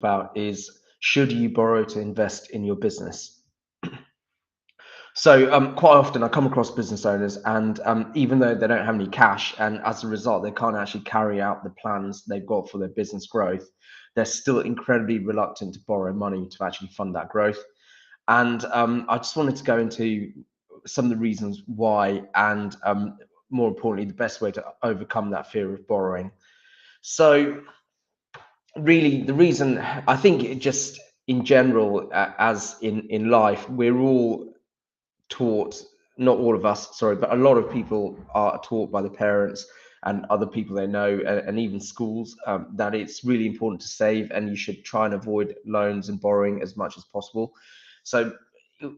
about is, should you borrow to invest in your business? So quite often I come across business owners, and even though they don't have any cash, and as a result they can't actually carry out the plans they've got for their business growth, they're still incredibly reluctant to borrow money to actually fund that growth. And I just wanted to go into some of the reasons why, and more importantly, the best way to overcome that fear of borrowing. So really, the reason, I think, it just in general, as in life, we're all taught, not all of us, sorry, but a lot of people are taught by the parents and other people they know, and even schools, that it's really important to save, and you should try and avoid loans and borrowing as much as possible. So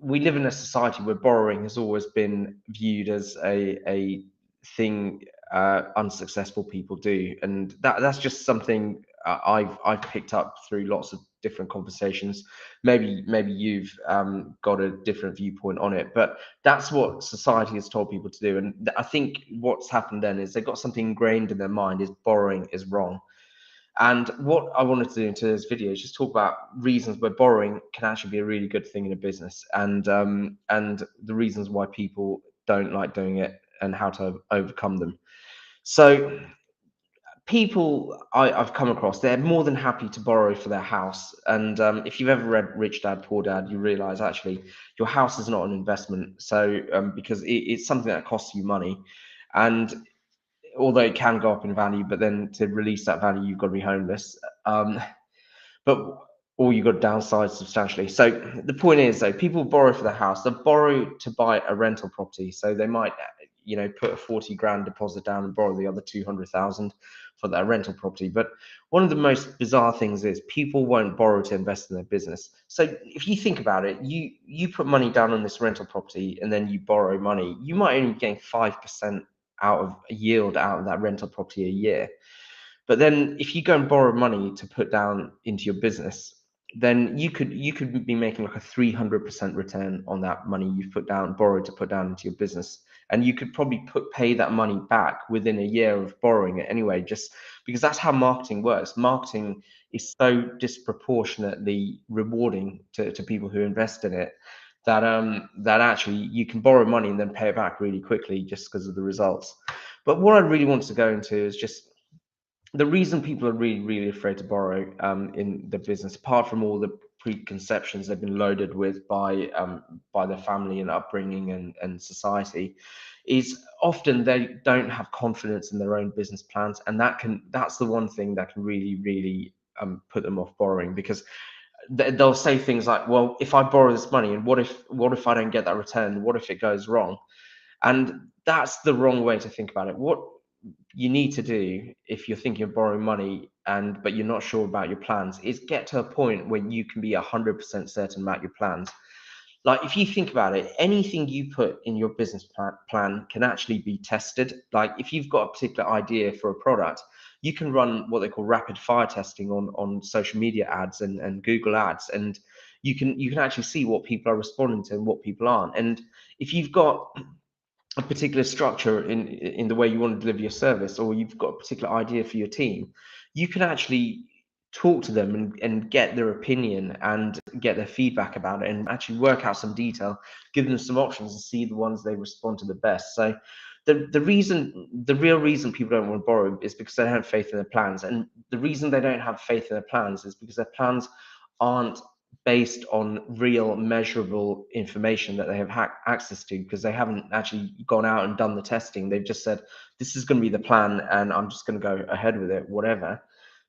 we live in a society where borrowing has always been viewed as a thing unsuccessful people do, and that's just something I've picked up through lots of different conversations. Maybe you've got a different viewpoint on it, but that's what society has told people to do. And I think what's happened then is they've got something ingrained in their mind, is borrowing is wrong. And what I wanted to do in today's video is just talk about reasons where borrowing can actually be a really good thing in a business, and the reasons why people don't like doing it and how to overcome them. So people I've come across, they're more than happy to borrow for their house. And if you've ever read Rich Dad Poor Dad, you realize actually your house is not an investment. So because it's something that costs you money, and although it can go up in value, but then to release that value, you've got to be homeless. But or you've got to downsize substantially. So the point is, though, people borrow for the house. They borrow to buy a rental property. So they might, put a 40 grand deposit down and borrow the other 200,000 for that rental property. But one of the most bizarre things is people won't borrow to invest in their business. So if you think about it, you put money down on this rental property and then you borrow money, you might only gain 5% out of a yield out of that rental property a year. But then if you go and borrow money to put down into your business, then you could be making like a 300% return on that money you've put down, borrowed to put down into your business. And you could probably pay that money back within a year of borrowing it anyway, just because that's how marketing works. Marketing is so disproportionately rewarding to people who invest in it, that actually you can borrow money and then pay it back really quickly just because of the results. But what I really want to go into is just the reason people are really, really afraid to borrow in the business, apart from all the preconceptions they've been loaded with by their family and upbringing and society, is often they don't have confidence in their own business plans, and that's the one thing that can really, really put them off borrowing, because they'll say things like, well, if I borrow this money, and what if I don't get that return? What if it goes wrong? And that's the wrong way to think about it. What you need to do, if you're thinking of borrowing money but you're not sure about your plans, is get to a point where you can be 100% certain about your plans. Like, if you think about it, anything you put in your business plan can actually be tested. Like, if you've got a particular idea for a product, you can run what they call rapid fire testing on social media ads and Google ads, and you can actually see what people are responding to and what people aren't. And if you've got a particular structure in the way you want to deliver your service, or you've got a particular idea for your team, you can actually talk to them and get their opinion and get their feedback about it, and actually work out some detail, give them some options, and see the ones they respond to the best. So the real reason people don't want to borrow is because they don't have faith in their plans. And the reason they don't have faith in their plans is because their plans aren't based on real measurable information that they have access to, because they haven't actually gone out and done the testing. They've just said, this is going to be the plan and I'm just going to go ahead with it, whatever.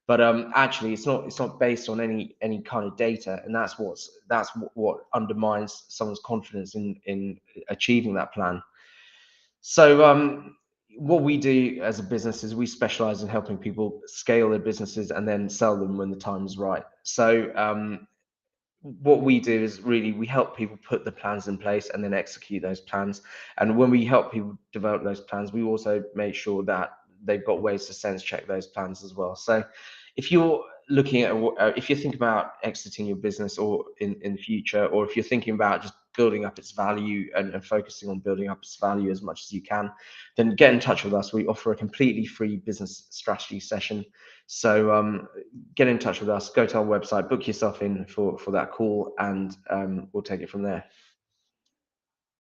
But actually it's not based on any kind of data, and that's what undermines someone's confidence in achieving that plan. So what we do as a business is we specialize in helping people scale their businesses and then sell them when the time is right. So what we do is really we help people put the plans in place and then execute those plans. And when we help people develop those plans, we also make sure that they've got ways to sense check those plans as well. So if you're looking at if you're thinking about exiting your business, or in the future, or if you're thinking about just building up its value and focusing on building up its value as much as you can, then get in touch with us. We offer a completely free business strategy session. So get in touch with us, go to our website, book yourself in for that call, and we'll take it from there.